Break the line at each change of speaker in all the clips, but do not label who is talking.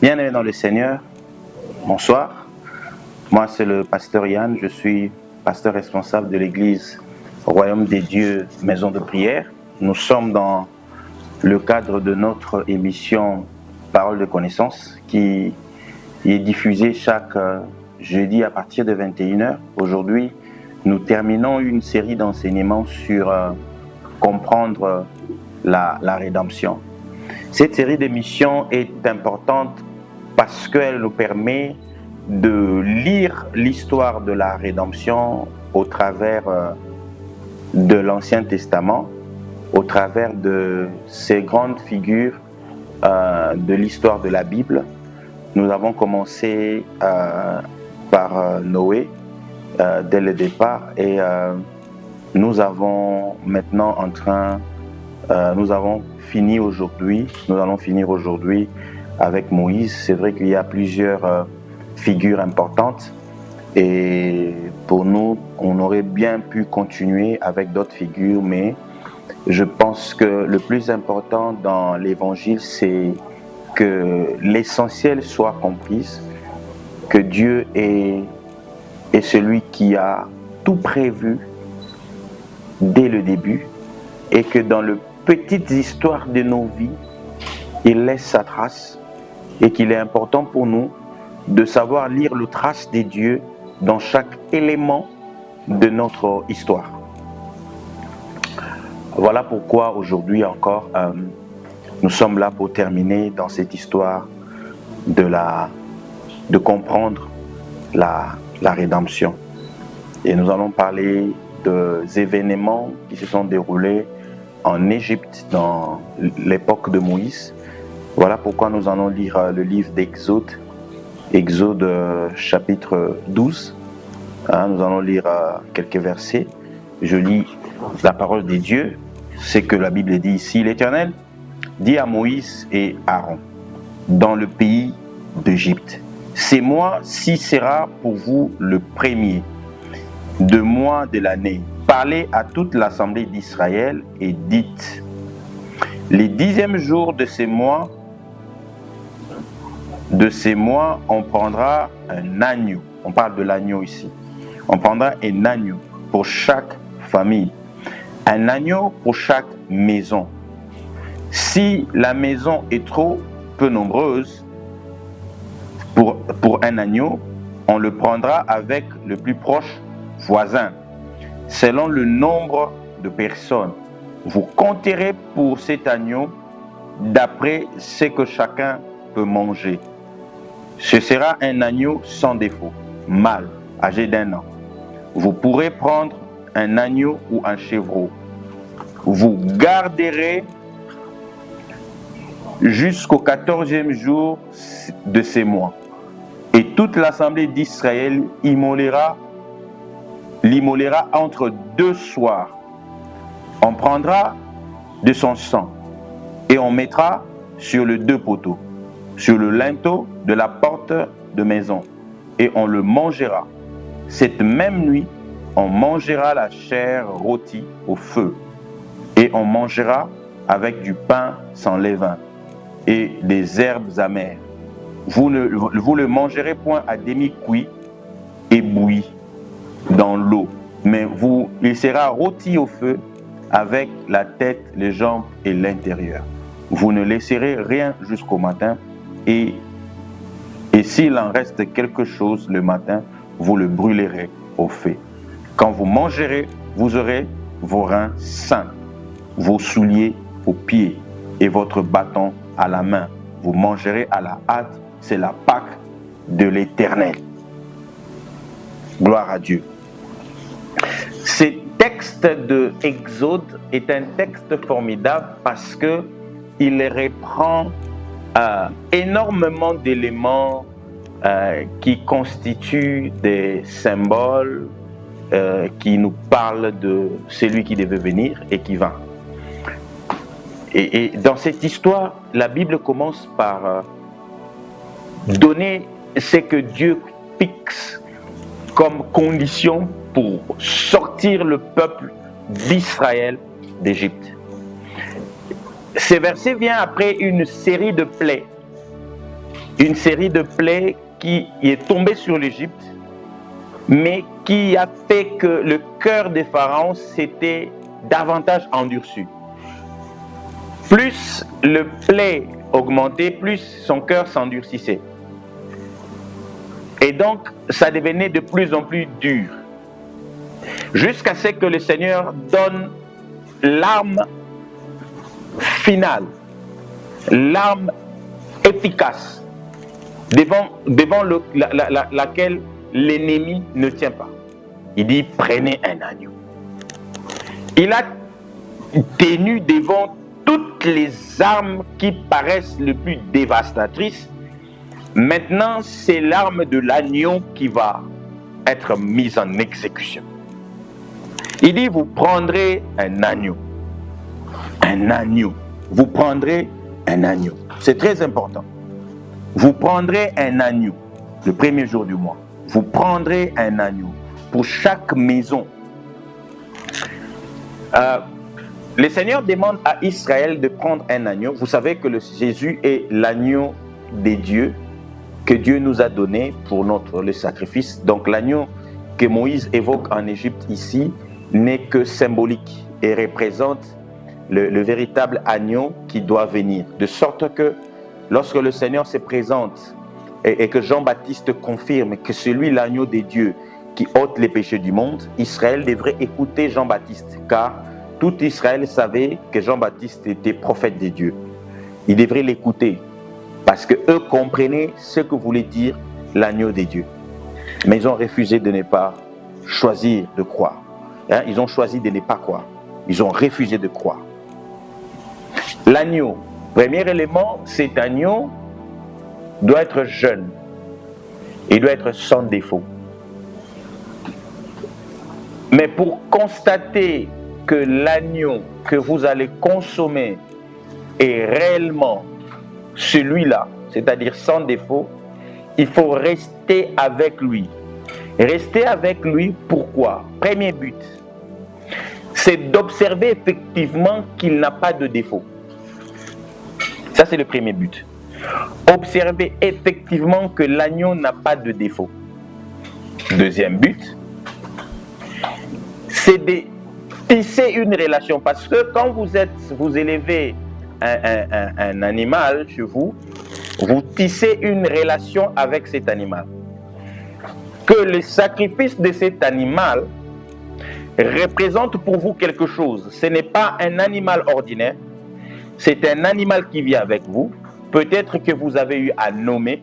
Bien-aimés dans le Seigneur, bonsoir. Moi, c'est le pasteur Yann. Je suis pasteur responsable de l'église Royaume des Dieux, Maison de prière. Nous sommes dans le cadre de notre émission Parole de connaissance qui est diffusée chaque jeudi à partir de 21h. Aujourd'hui, nous terminons une série d'enseignements sur comprendre la rédemption. Cette série d'émissions est importante parce qu'elle nous permet de lire l'histoire de la rédemption au travers de l'Ancien Testament, au travers de ces grandes figures de l'histoire de la Bible. Nous avons commencé par Noé dès le départ et nous avons maintenant nous allons finir aujourd'hui avec Moïse. C'est vrai qu'il y a plusieurs figures importantes et pour nous, on aurait bien pu continuer avec d'autres figures, mais je pense que le plus important dans l'évangile, c'est que l'essentiel soit compris, que Dieu est celui qui a tout prévu dès le début et que dans les petites histoires de nos vies, il laisse sa trace et qu'il est important pour nous de savoir lire le trace des dieux dans chaque élément de notre histoire. Voilà pourquoi aujourd'hui encore, nous sommes là pour terminer dans cette histoire de comprendre la rédemption. Et nous allons parler des événements qui se sont déroulés en Égypte dans l'époque de Moïse. Voilà pourquoi nous allons lire le livre d'Exode, Exode chapitre 12. Nous allons lire quelques versets. Je lis la parole des dieux, c'est que la Bible dit ici. L'Éternel dit à Moïse et Aaron, dans le pays d'Égypte, ces mois-ci sera pour vous le premier de mois de l'année. Parlez à toute l'assemblée d'Israël et dites, les 10e jour de ces mois, on prendra un agneau. On parle de l'agneau ici. On prendra un agneau pour chaque famille. Un agneau pour chaque maison. Si la maison est trop peu nombreuse pour un agneau, on le prendra avec le plus proche voisin, selon le nombre de personnes. Vous compterez pour cet agneau d'après ce que chacun peut manger. Ce sera un agneau sans défaut, mâle, âgé d'1 an. Vous pourrez prendre un agneau ou un chevreau. Vous garderez jusqu'au 14e jour de ces mois. Et toute l'assemblée d'Israël l'immolera entre 2 soirs. On prendra de son sang et on mettra sur les 2 poteaux, sur le linteau de la porte de maison, et on le mangera. Cette même nuit, on mangera la chair rôtie au feu, et on mangera avec du pain sans levain et des herbes amères. Vous le mangerez point à demi-cuit et bouilli dans l'eau, mais il sera rôti au feu avec la tête, les jambes et l'intérieur. Vous ne laisserez rien jusqu'au matin, et s'il en reste quelque chose le matin, vous le brûlerez au feu. Quand vous mangerez, vous aurez vos reins sains, vos souliers aux pieds et votre bâton à la main. Vous mangerez à la hâte, c'est la Pâque de l'Éternel. Gloire à Dieu. Ce texte de Exode est un texte formidable parce que il reprend énormément d'éléments qui constituent des symboles qui nous parlent de celui qui devait venir et qui va. Et dans cette histoire, la Bible commence par donner ce que Dieu fixe comme condition pour sortir le peuple d'Israël d'Égypte. Ce verset vient après une série de plaies une série de plaies qui est tombée sur l'Égypte, mais qui a fait que le cœur de Pharaon s'était davantage endurci. Plus le plaie augmentait, plus son cœur s'endurcissait. Et donc, ça devenait de plus en plus dur. Jusqu'à ce que le Seigneur donne l'arme finale, l'arme efficace, devant laquelle l'ennemi ne tient pas. Il dit, prenez un agneau. Il a tenu devant toutes les armes qui paraissent les plus dévastatrices. Maintenant, c'est l'arme de l'agneau qui va être mise en exécution. Il dit, vous prendrez un agneau. Un agneau. Vous prendrez un agneau. C'est très important. Vous prendrez un agneau le premier jour du mois. Vous prendrez un agneau pour chaque maison. Le Seigneur demande à Israël de prendre un agneau. Vous savez que Jésus est l'agneau des dieux que Dieu nous a donné pour le sacrifice. Donc l'agneau que Moïse évoque en Égypte ici n'est que symbolique et représente le véritable agneau qui doit venir. De sorte que lorsque le Seigneur se présente et que Jean-Baptiste confirme que c'est lui l'agneau des dieux qui ôte les péchés du monde, Israël devrait écouter Jean-Baptiste, car tout Israël savait que Jean-Baptiste était prophète des dieux. Il devrait l'écouter, parce qu'eux comprenaient ce que voulait dire l'agneau des dieux. Mais ils ont refusé de ne pas choisir de croire. Ils ont choisi de ne pas croire. Ils ont refusé de croire. L'agneau, premier élément, cet agneau doit être jeune. Il doit être sans défaut. Mais pour constater que l'agneau que vous allez consommer est réellement celui-là, c'est-à-dire sans défaut, il faut rester avec lui. Rester avec lui, pourquoi? Premier but, c'est d'observer effectivement qu'il n'a pas de défaut. Ça, c'est le premier but. Observer effectivement que l'agneau n'a pas de défaut. Deuxième but, c'est de tisser une relation. Parce que quand vous élevez un animal chez vous, vous tissez une relation avec cet animal. Que le sacrifice de cet animal représente pour vous quelque chose. Ce n'est pas un animal ordinaire, c'est un animal qui vit avec vous, peut-être que vous avez eu à nommer,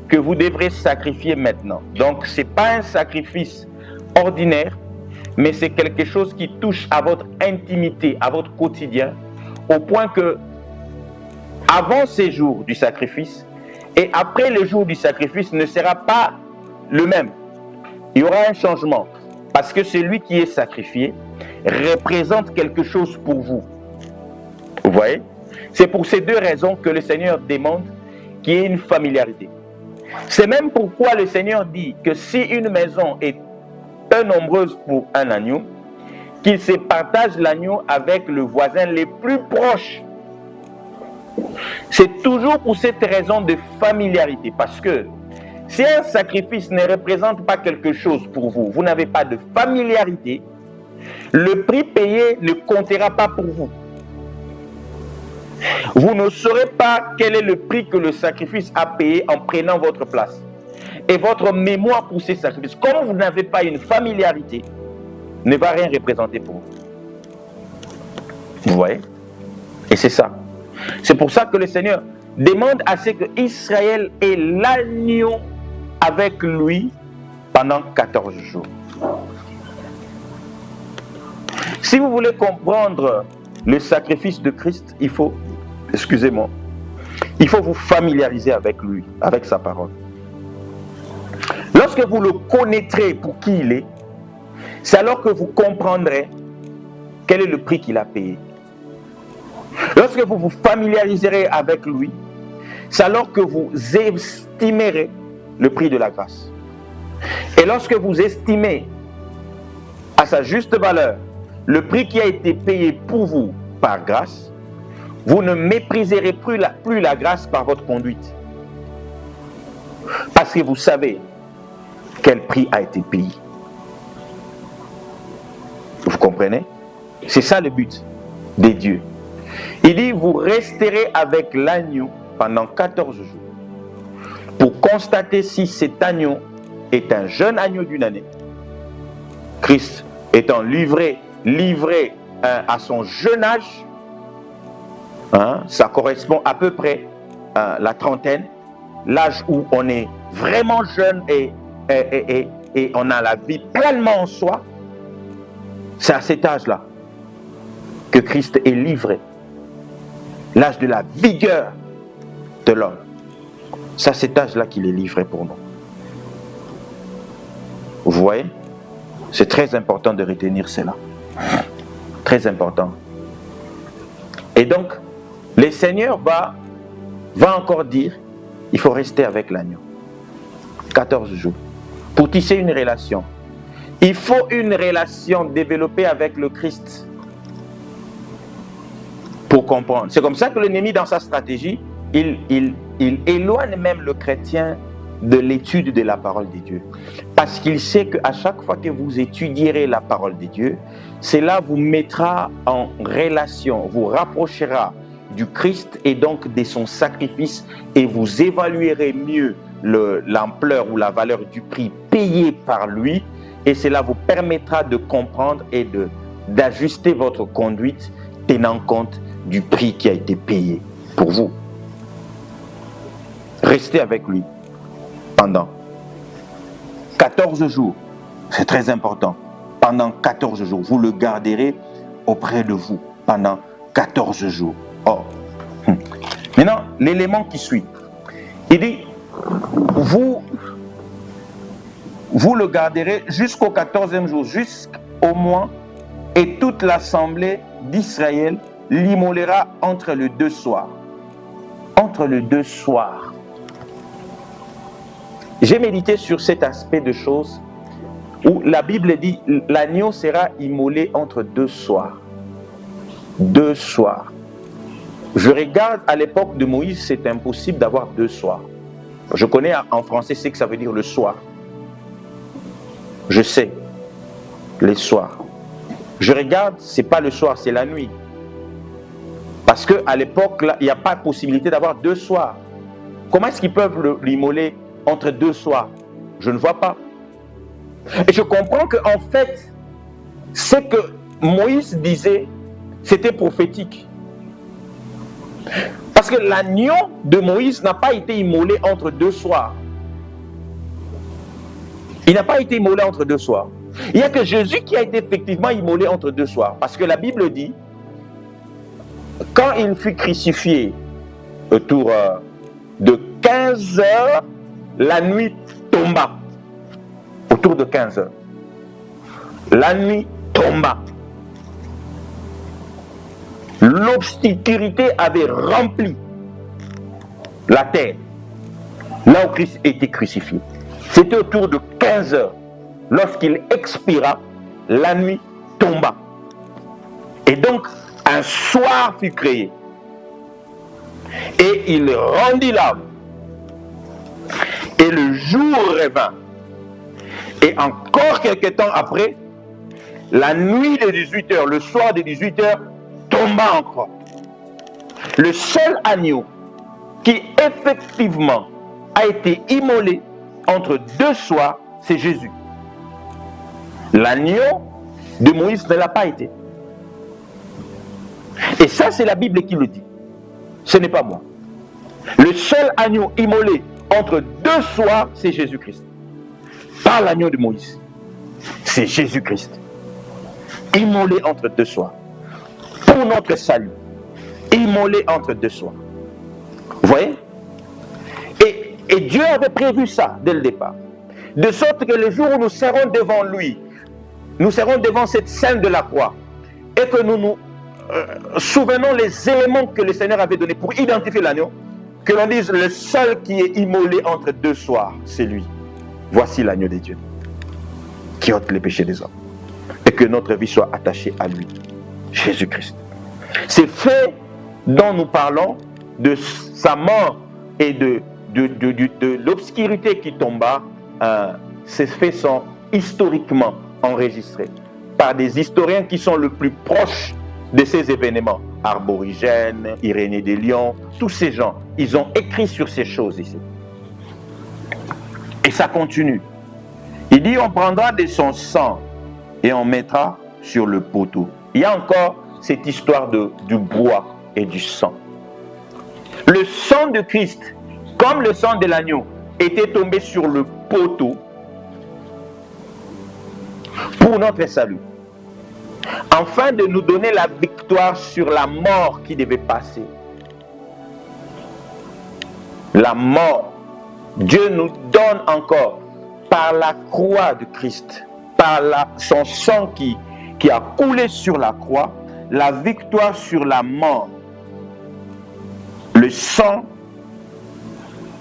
que vous devrez sacrifier maintenant. Donc ce n'est pas un sacrifice ordinaire, mais c'est quelque chose qui touche à votre intimité, à votre quotidien, au point que avant ces jours du sacrifice et après le jour du sacrifice ne sera pas le même. Il y aura un changement parce que celui qui est sacrifié représente quelque chose pour vous. Vous voyez? C'est pour ces deux raisons que le Seigneur demande qu'il y ait une familiarité. C'est même pourquoi le Seigneur dit que si une maison est peu nombreuse pour un agneau, qu'il se partage l'agneau avec le voisin les plus proches. C'est toujours pour cette raison de familiarité, parce que si un sacrifice ne représente pas quelque chose pour vous, vous n'avez pas de familiarité, le prix payé ne comptera pas pour vous. Vous ne saurez pas quel est le prix que le sacrifice a payé en prenant votre place. Et votre mémoire pour ces sacrifices, comme vous n'avez pas une familiarité, ne va rien représenter pour vous. Vous voyez? Et c'est ça. C'est pour ça que le Seigneur demande à ce que Israël ait l'agneau avec lui pendant 14 jours. Si vous voulez comprendre le sacrifice de Christ, il faut vous familiariser avec lui, avec sa parole. Lorsque vous le connaîtrez pour qui il est, c'est alors que vous comprendrez quel est le prix qu'il a payé. Lorsque vous vous familiariserez avec lui, c'est alors que vous estimerez le prix de la grâce. Et lorsque vous estimez à sa juste valeur le prix qui a été payé pour vous par grâce, vous ne mépriserez plus la grâce par votre conduite. Parce que vous savez quel prix a été payé. Vous comprenez? C'est ça le but des dieux. Il dit, vous resterez avec l'agneau pendant 14 jours pour constater si cet agneau est un jeune agneau d'une année. Christ étant livré à son jeune âge, ça correspond à peu près à la trentaine, l'âge où on est vraiment jeune et on a la vie pleinement en soi. C'est à cet âge-là que Christ est livré. L'âge de la vigueur de l'homme. C'est à cet âge-là qu'il est livré pour nous. Vous voyez? C'est très important de retenir cela. Très important. Et donc, le Seigneur va encore dire, il faut rester avec l'agneau. 14 jours. Pour tisser une relation. Il faut une relation développée avec le Christ. Pour comprendre. C'est comme ça que l'ennemi, dans sa stratégie, il éloigne même le chrétien de l'étude de la parole de Dieu. Parce qu'il sait qu'à chaque fois que vous étudierez la parole de Dieu, cela vous mettra en relation, vous rapprochera du Christ et donc de son sacrifice, et vous évaluerez mieux l'ampleur ou la valeur du prix payé par lui, et cela vous permettra de comprendre et d'ajuster votre conduite tenant compte du prix qui a été payé pour vous. Restez avec lui pendant 14 jours. C'est très important. Pendant 14 jours. Vous le garderez auprès de vous pendant 14 jours. Oh. Maintenant, l'élément qui suit. Il dit, vous le garderez jusqu'au 14e jour, jusqu'au mois, et toute l'assemblée d'Israël l'immolera entre les 2 soirs. Entre les 2 soirs. J'ai médité sur cet aspect de choses où la Bible dit l'agneau sera immolé entre 2 soirs. 2 soirs. Je regarde à l'époque de Moïse, c'est impossible d'avoir 2 soirs. Je connais en français ce que ça veut dire le soir. Je sais, les soirs. Je regarde, c'est pas le soir, c'est la nuit. Parce qu'à l'époque, là, il n'y a pas de possibilité d'avoir 2 soirs. Comment est-ce qu'ils peuvent l'immoler entre 2 soirs? Je ne vois pas. Et je comprends qu'en fait, ce que Moïse disait, c'était prophétique. Parce que l'agneau de Moïse n'a pas été immolé entre 2 soirs. Il n'a pas été immolé entre 2 soirs. Il n'y a que Jésus qui a été effectivement immolé entre 2 soirs. Parce que la Bible dit, quand il fut crucifié autour de 15 heures, la nuit tomba. Autour de 15 heures. La nuit tomba. L'obscurité avait rempli la terre. Là où Christ était crucifié. C'était autour de 15 heures. Lorsqu'il expira, la nuit tomba. Et donc, un soir fut créé. Et il rendit l'âme. Et le jour revint. Et encore quelque temps après, la nuit de 18 heures, le soir de 18 heures, tomba encore. Le seul agneau qui effectivement a été immolé entre 2 soirs, c'est Jésus. L'agneau de Moïse ne l'a pas été. Et ça, c'est la Bible qui le dit. Ce n'est pas moi. Le seul agneau immolé entre 2 soirs, c'est Jésus-Christ. Pas l'agneau de Moïse. C'est Jésus-Christ. Immolé entre 2 soirs. Pour notre salut. Immolé entre 2 soirs. Vous voyez? Et Dieu avait prévu ça dès le départ. De sorte que le jour où nous serons devant lui, nous serons devant cette scène de la croix, et que nous nous souvenons les éléments que le Seigneur avait donnés pour identifier l'agneau, que l'on dise le seul qui est immolé entre 2 soirs, c'est lui. Voici l'agneau de Dieu, qui ôte les péchés des hommes. Et que notre vie soit attachée à lui, Jésus-Christ. Ces faits dont nous parlons, de sa mort et de de l'obscurité qui tomba, ces faits sont historiquement enregistrés par des historiens qui sont le plus proches de ces événements. Arborigène, Irénée de Lyon, tous ces gens, ils ont écrit sur ces choses ici. Et ça continue. Il dit, on prendra de son sang et on mettra sur le poteau. Il y a encore cette histoire du bois et du sang. Le sang de Christ, comme le sang de l'agneau, était tombé sur le poteau pour notre salut, afin de nous donner la victoire sur la mort qui devait passer. La mort, Dieu nous donne encore, par la croix de Christ, par son sang qui a coulé sur la croix, la victoire sur la mort. Le sang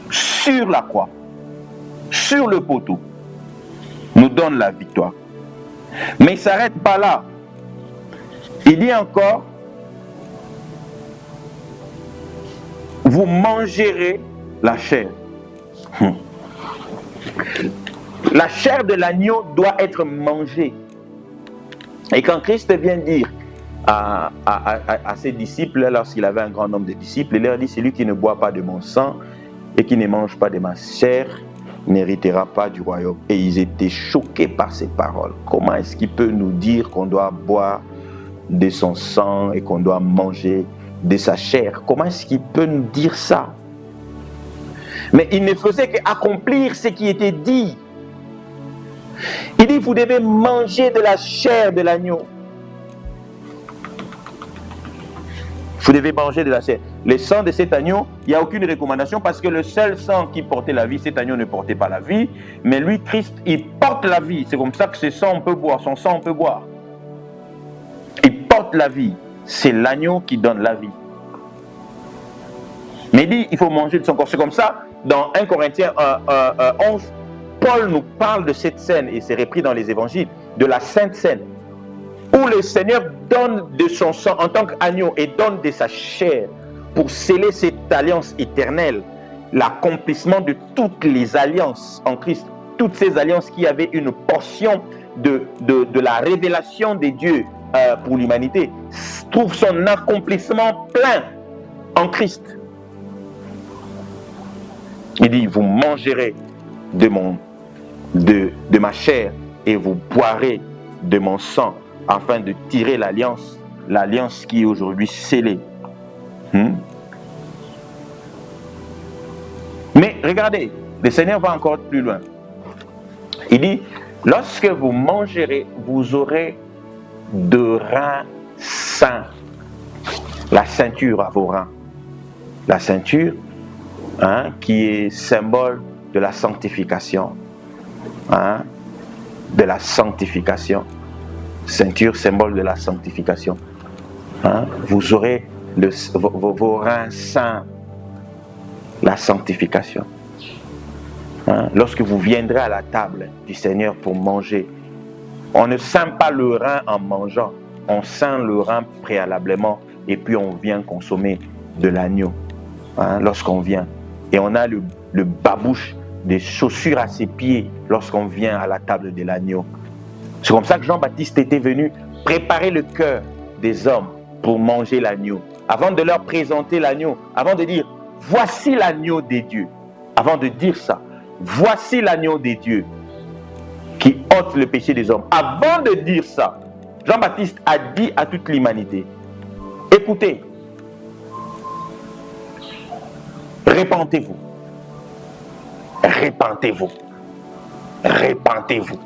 sur la croix, sur le poteau, nous donne la victoire. Mais il ne s'arrête pas là. Il dit encore, vous mangerez la chair. La chair de l'agneau doit être mangée. Et quand Christ vient dire à ses disciples, lorsqu'il avait un grand nombre de disciples, il leur dit, celui qui ne boit pas de mon sang et qui ne mange pas de ma chair n'héritera pas du royaume. Et ils étaient choqués par ces paroles. Comment est-ce qu'il peut nous dire qu'on doit boire de son sang et qu'on doit manger de sa chair? Comment est-ce qu'il peut nous dire ça? Mais il ne faisait qu'accomplir ce qui était dit. Il dit, vous devez manger de la chair de l'agneau. Vous devez manger de la chair. Le sang de cet agneau, il n'y a aucune recommandation parce que le seul sang qui portait la vie, cet agneau ne portait pas la vie. Mais lui, Christ, il porte la vie. C'est comme ça que ce sang, on peut boire. Son sang, on peut boire. Il porte la vie. C'est l'agneau qui donne la vie. Mais il dit, il faut manger de son corps. C'est comme ça, dans 1 Corinthiens 11, Paul nous parle de cette scène, et c'est repris dans les évangiles, de la Sainte Seine, où le Seigneur donne de son sang en tant qu'agneau et donne de sa chair pour sceller cette alliance éternelle, l'accomplissement de toutes les alliances en Christ, toutes ces alliances qui avaient une portion de la révélation de Dieu pour l'humanité, trouve son accomplissement plein en Christ. Il dit, vous mangerez de ma chair et vous boirez de mon sang afin de tirer l'alliance qui est aujourd'hui scellée. Mais regardez, le Seigneur va encore plus loin. Il dit, lorsque vous mangerez, vous aurez de reins saints. La ceinture à vos reins. La ceinture, qui est symbole de la sanctification. De la sanctification. Ceinture, symbole de la sanctification. Vous aurez vos reins saints. La sanctification. Lorsque vous viendrez à la table du Seigneur pour manger, on ne sent pas le rein en mangeant. On sent le rein préalablement et puis on vient consommer de l'agneau. Lorsqu'on vient. Et on a le babouche des chaussures à ses pieds lorsqu'on vient à la table de l'agneau. C'est comme ça que Jean-Baptiste était venu préparer le cœur des hommes pour manger l'agneau. Avant de leur présenter l'agneau, avant de dire, voici l'agneau des dieux. Avant de dire ça, voici l'agneau des dieux qui ôte le péché des hommes. Avant de dire ça, Jean-Baptiste a dit à toute l'humanité, écoutez, repentez-vous. Repentez-vous. Repentez-vous.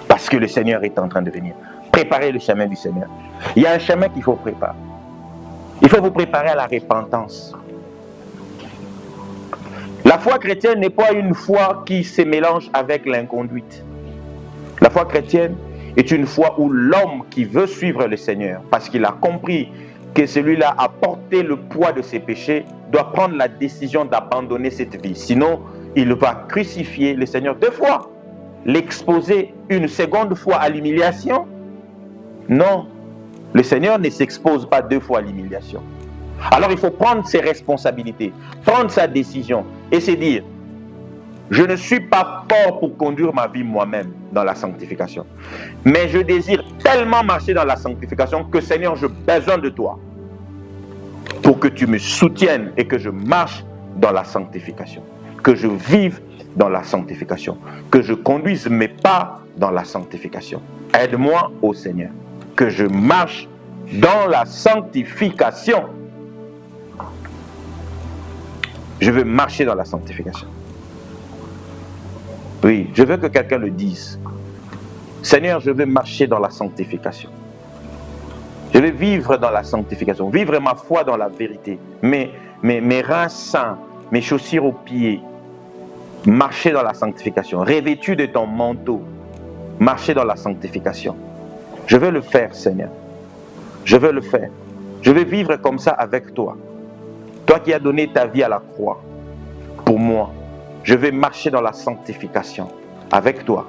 Parce que le Seigneur est en train de venir. Préparez le chemin du Seigneur. Il y a un chemin qu'il faut préparer. Il faut vous préparer à la repentance. La foi chrétienne n'est pas une foi qui se mélange avec l'inconduite. La foi chrétienne est une foi où l'homme qui veut suivre le Seigneur, parce qu'il a compris que celui-là a porté le poids de ses péchés, doit prendre la décision d'abandonner cette vie. Sinon, il va crucifier le Seigneur 2 fois. L'exposer une seconde fois à l'humiliation? Non. Le Seigneur ne s'expose pas 2 fois à l'humiliation. Alors il faut prendre ses responsabilités, prendre sa décision et se dire, je ne suis pas fort pour conduire ma vie moi-même dans la sanctification. Mais je désire tellement marcher dans la sanctification que Seigneur, j'ai besoin de toi pour que tu me soutiennes et que je marche dans la sanctification, que je vive dans la sanctification, que je conduise mes pas dans la sanctification. Aide-moi, ô Seigneur, que je marche dans la sanctification. Je veux marcher dans la sanctification. Oui, je veux que quelqu'un le dise. Seigneur, je veux marcher dans la sanctification. Je veux vivre dans la sanctification, vivre ma foi dans la vérité. Mes reins saints, mes chaussures aux pieds, marcher dans la sanctification. Revêtu de ton manteau, marcher dans la sanctification. Je veux le faire, Seigneur. Je veux le faire. Je veux vivre comme ça avec toi. Toi qui as donné ta vie à la croix pour moi. Je vais marcher dans la sanctification avec toi.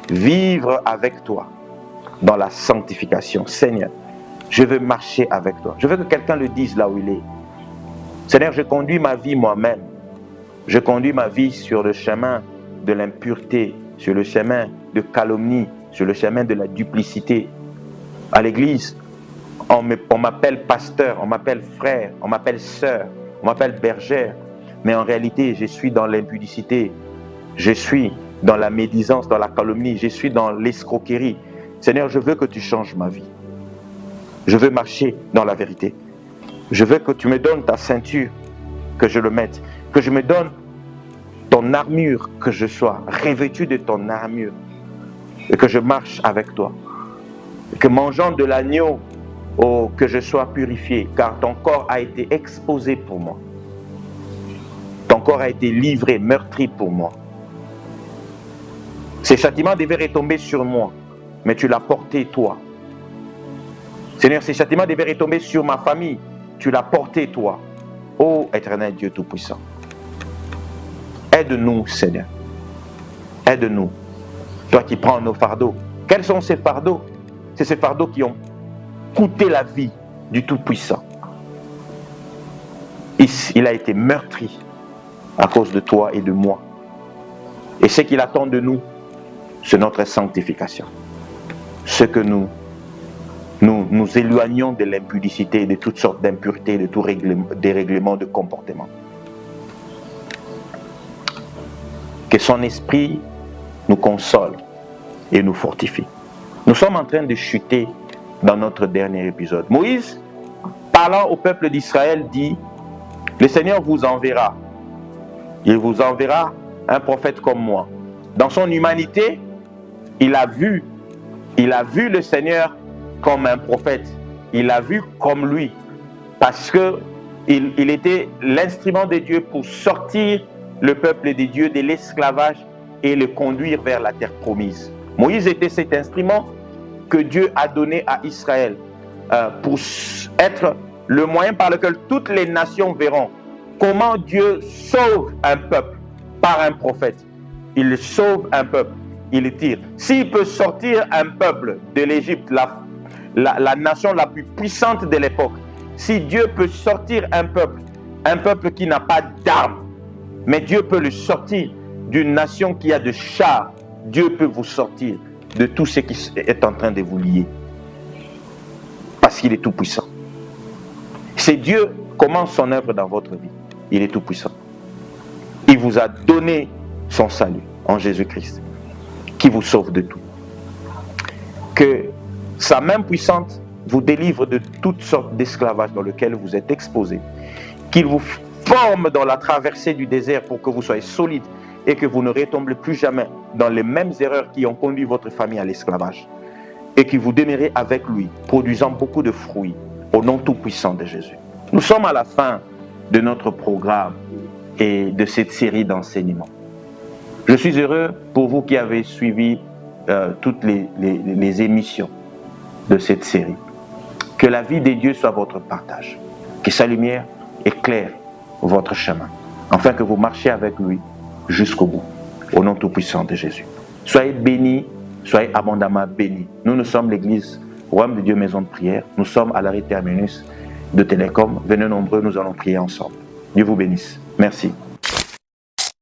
Vivre avec toi dans la sanctification. Seigneur, je veux marcher avec toi. Je veux que quelqu'un le dise là où il est. Seigneur, je conduis ma vie moi-même. Je conduis ma vie sur le chemin de l'impureté, sur le chemin de calomnie, sur le chemin de la duplicité. À l'église, on m'appelle pasteur, on m'appelle frère, on m'appelle sœur, on m'appelle bergère. Mais en réalité, je suis dans l'impudicité. Je suis dans la médisance, dans la calomnie. Je suis dans l'escroquerie. Seigneur, je veux que tu changes ma vie. Je veux marcher dans la vérité. Je veux que tu me donnes ta ceinture, que je le mette. Que je me donne ton armure, que je sois revêtu de ton armure. Et que je marche avec toi. Et que mangeant de l'agneau, oh, que je sois purifié, car ton corps a été exposé pour moi. Ton corps a été livré, meurtri pour moi. Ces châtiments devaient retomber sur moi, mais tu l'as porté toi. Seigneur, ces châtiments devaient retomber sur ma famille, tu l'as porté toi. Ô éternel Dieu Tout-Puissant, aide-nous, Seigneur. Aide-nous. Toi qui prends nos fardeaux. Quels sont ces fardeaux? C'est ces fardeaux qui ont coûté la vie du Tout-Puissant. Il a été meurtri à cause de toi et de moi. Et ce qu'il attend de nous, c'est notre sanctification. Ce que nous éloignons de l'impudicité, de toutes sortes d'impuretés, de tout dérèglement de comportement. Que son esprit nous console et nous fortifie. Nous sommes en train de chuter dans notre dernier épisode. Moïse, parlant au peuple d'Israël, dit, le Seigneur vous enverra. Il vous enverra un prophète comme moi. Dans son humanité, il a vu le Seigneur comme un prophète. Il l'a vu comme lui. Parce qu'il était l'instrument de Dieu pour sortir le peuple de Dieu de l'esclavage et le conduire vers la terre promise. Moïse était cet instrument que Dieu a donné à Israël pour être le moyen par lequel toutes les nations verront comment Dieu sauve un peuple par un prophète. Il sauve un peuple, il le tire. S'il peut sortir un peuple de l'Égypte, la nation la plus puissante de l'époque, si Dieu peut sortir un peuple qui n'a pas d'armes, mais Dieu peut le sortir d'une nation qui a de chars, Dieu peut vous sortir de tout ce qui est en train de vous lier. Parce qu'il est tout puissant. C'est Dieu commence son œuvre dans votre vie. Il est tout puissant. Il vous a donné son salut en Jésus-Christ, qui vous sauve de tout. Que sa main puissante vous délivre de toutes sortes d'esclavages dans lesquels vous êtes exposés. Qu'il vous forme dans la traversée du désert pour que vous soyez solide et que vous ne retombiez plus jamais dans les mêmes erreurs qui ont conduit votre famille à l'esclavage. Et que vous demeurez avec lui, produisant beaucoup de fruits au nom tout-puissant de Jésus. Nous sommes à la fin de notre programme et de cette série d'enseignements. Je suis heureux pour vous qui avez suivi toutes les émissions de cette série. Que la vie de Dieu soit votre partage. Que sa lumière éclaire votre chemin, afin que vous marchiez avec lui jusqu'au bout, au nom tout-puissant de Jésus. Soyez bénis, soyez abondamment bénis. Nous sommes l'église Royaume de Dieu Maison de Prière. Nous sommes à l'arrêt terminus de Télécom. Venez nombreux, nous allons prier ensemble. Dieu vous bénisse. Merci.